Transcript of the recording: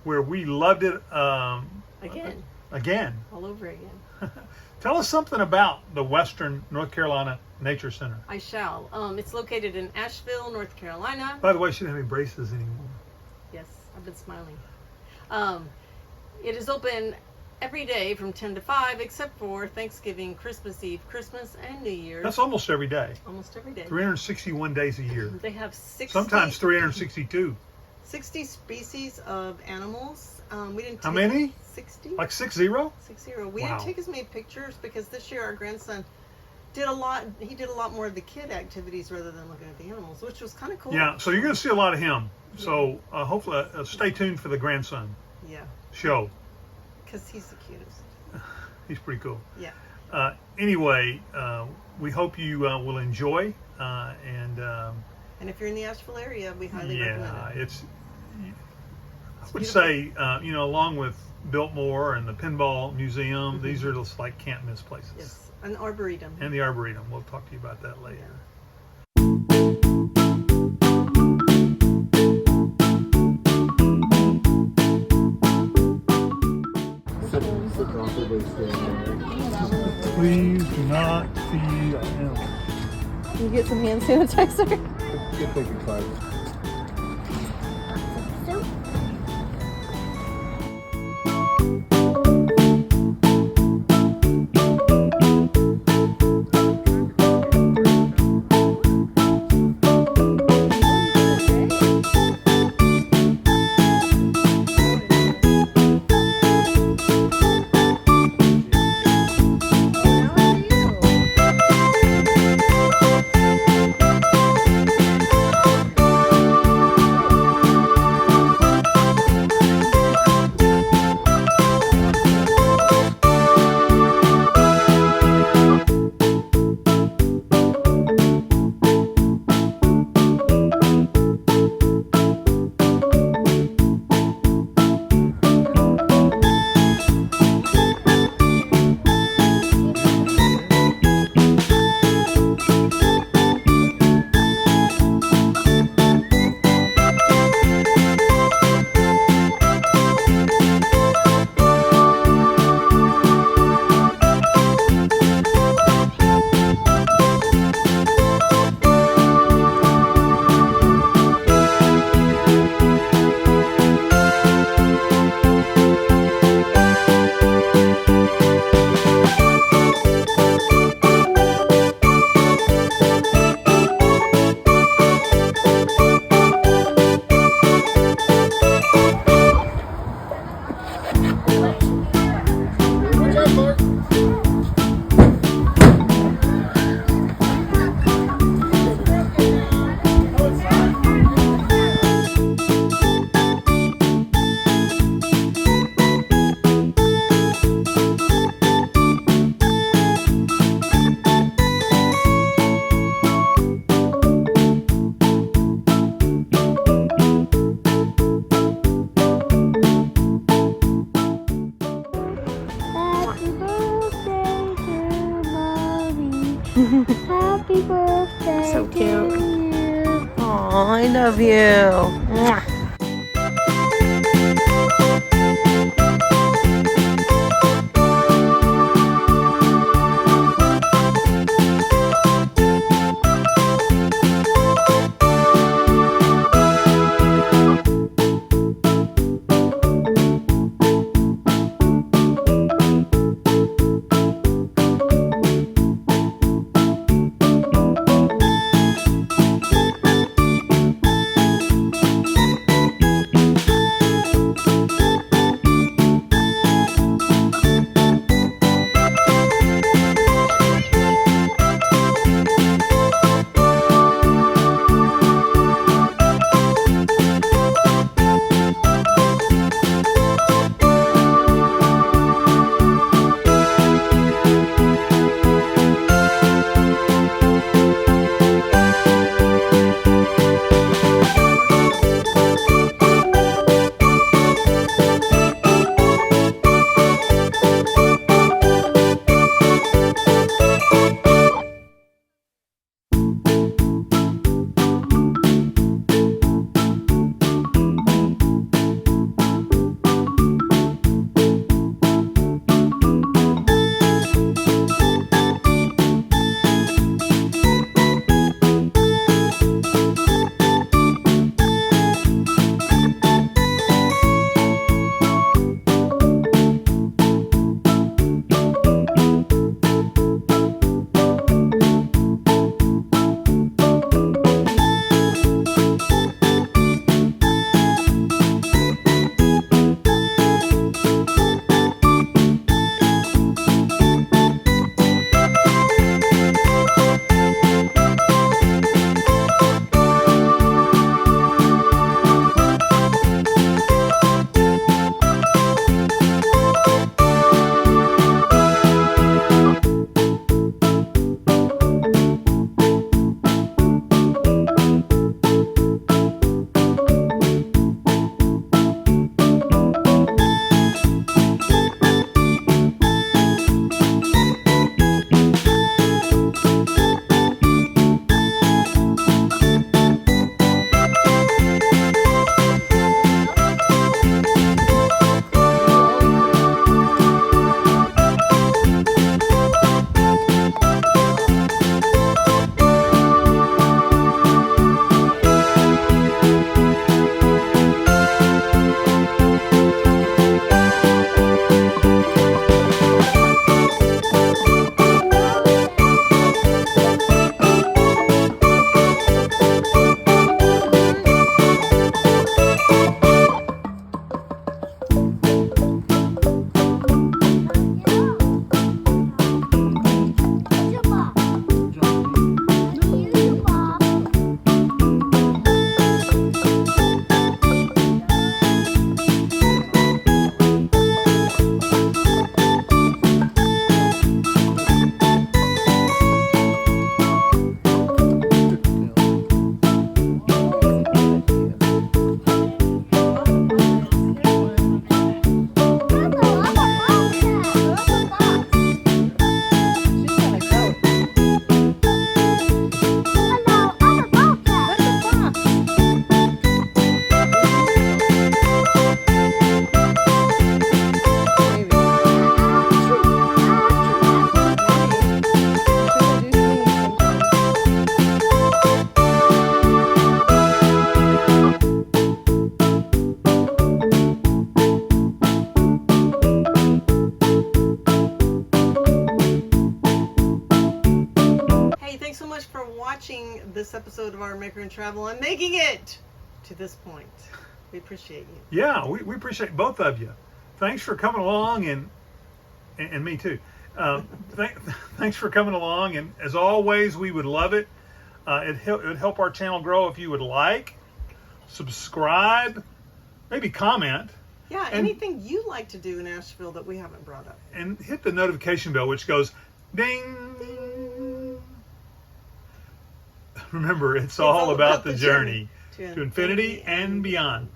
where we loved it again. All over again. Tell us something about the Western North Carolina Nature Center. I shall. It's located in Asheville, North Carolina. By the way, she doesn't have any braces anymore. Yes, I've been smiling. It is open every day from 10 to 5, except for Thanksgiving, Christmas Eve, Christmas, and New Year's. That's almost every day. Almost every day. 361 days a year. They have 60. Sometimes 362. 60 species of animals. We didn't. How many? 60. Like 60? 60. We didn't take as many pictures because this year our grandson did a lot. He did a lot more of the kid activities rather than looking at the animals, which was kind of cool. Yeah. So you're going to see a lot of him. So hopefully, stay tuned for the grandson. Yeah. Show. Because he's the cutest. He's pretty cool. Yeah. Anyway, we hope you will enjoy and if you're in the Asheville area, we highly recommend it. I would say, along with Biltmore and the Pinball Museum, these are just like can't miss places. Yes, and the Arboretum. And the Arboretum. We'll talk to you about that later. Please do not feed animals. Can you get some hand sanitizer? Good thinking, Clyde. Happy birthday So cute. to you. Aw, I love you. Mwah. this episode of Our American Travel and making it to this point. We appreciate you. Yeah, we appreciate both of you. Thanks for coming along, and me too. Thanks for coming along, and as always, we would love it. It would help our channel grow if you would like, subscribe, maybe comment. Yeah, anything you like to do in Asheville that we haven't brought up. And hit the notification bell, which goes ding. Ding. Remember, it's all about the journey to to infinity and beyond.